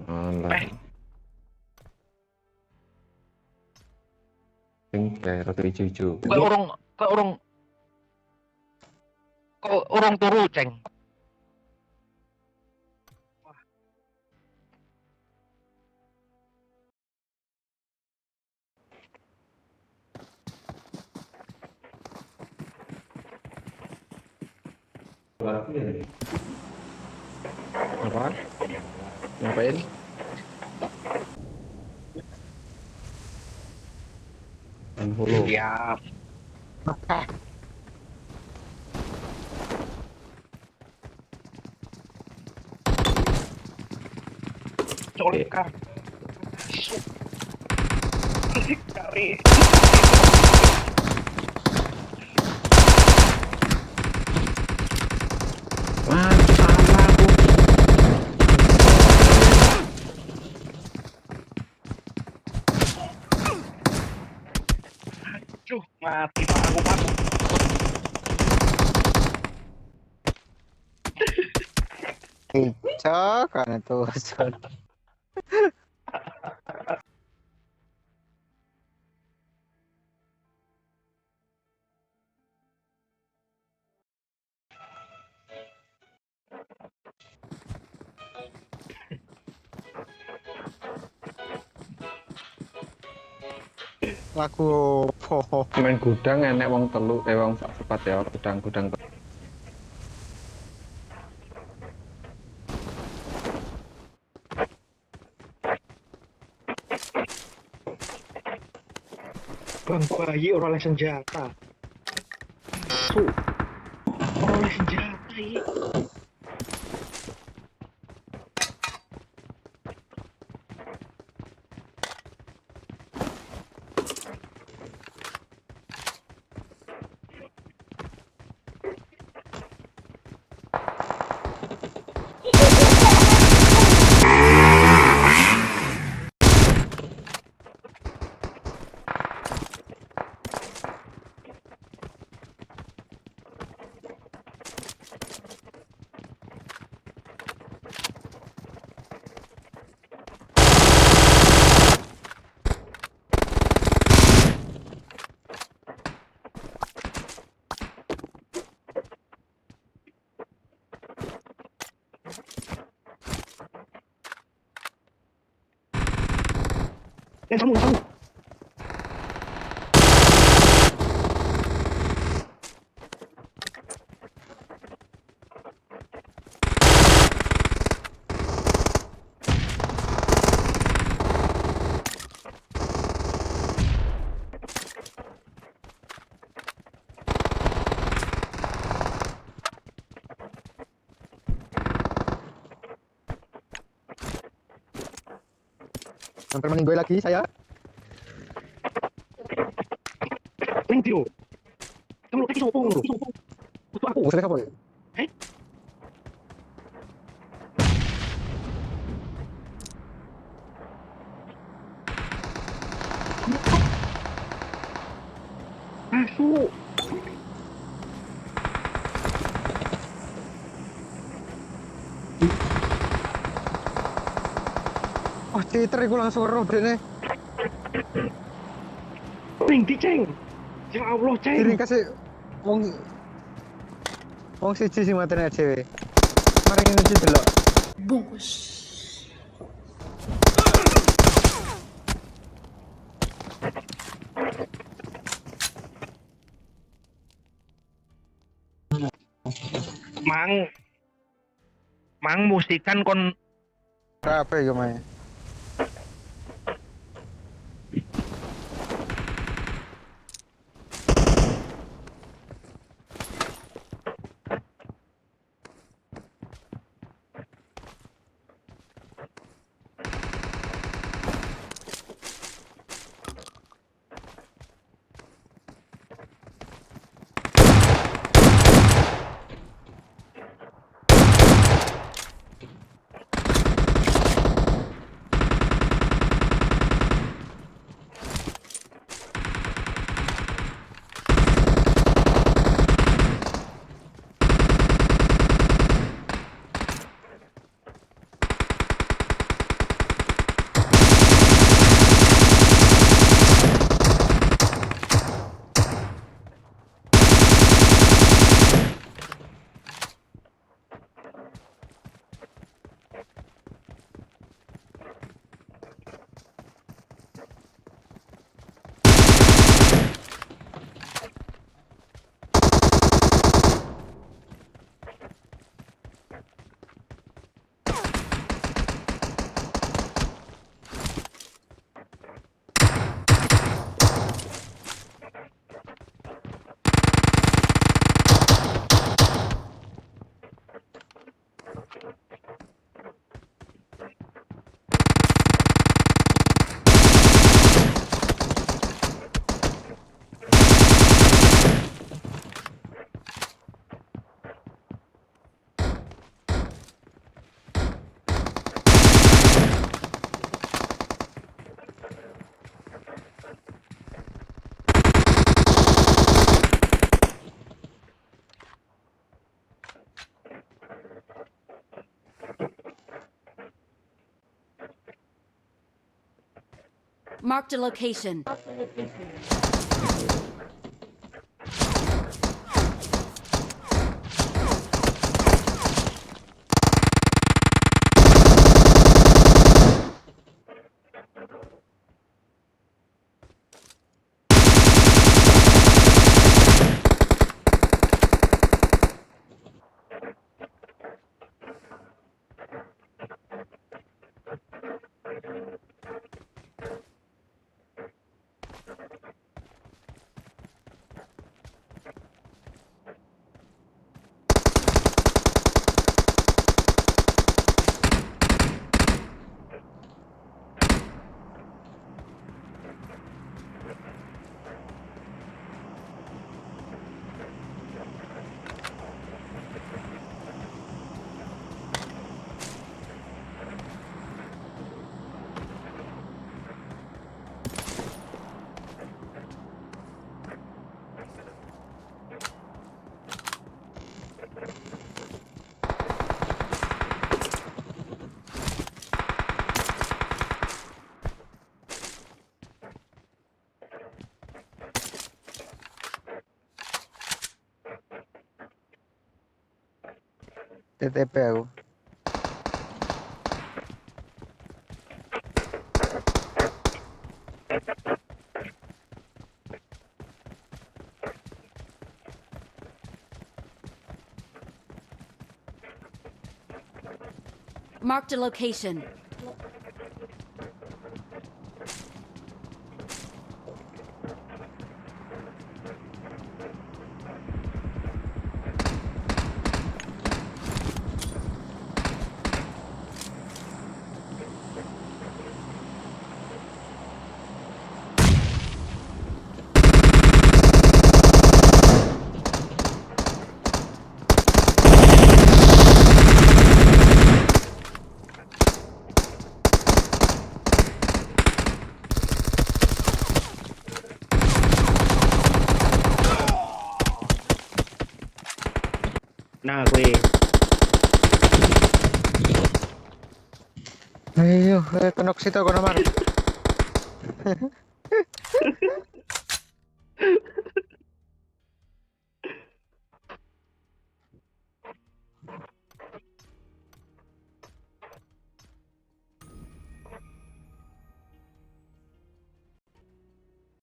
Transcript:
Alah, sing kayak rada ijo-ijo. Kok orang turu, Ceng. Apa? Ngapain? Unfollow. Siap. Colekar. Cari. Salah aku. Aduh, mati Pak. Cok, karena tuh. Lagu opo? Main gudang enek wong telu, wong sak sepat ya, gudang-gudang. Bang bayi orang oleh senjata. Orang oleh senjata ini. Kamu. Hampir meninggoy lagi saya. Nanti lo. Kamu lagi sopo lo? Butuh aku. Musuhnya apa ya? Masuk. Oh, cheater iku langsung roh dene. Tinggi, Ceng. Ya Allah, Ceng. Kirim kasih wong siji sing matene dhewe. Mari ngene iki delok. Bungkus. Mang musikan kon Apa iku mae? Marked a location. TTP aku. Marked a location. Nah gue Ayo, kenok situ aku nomor.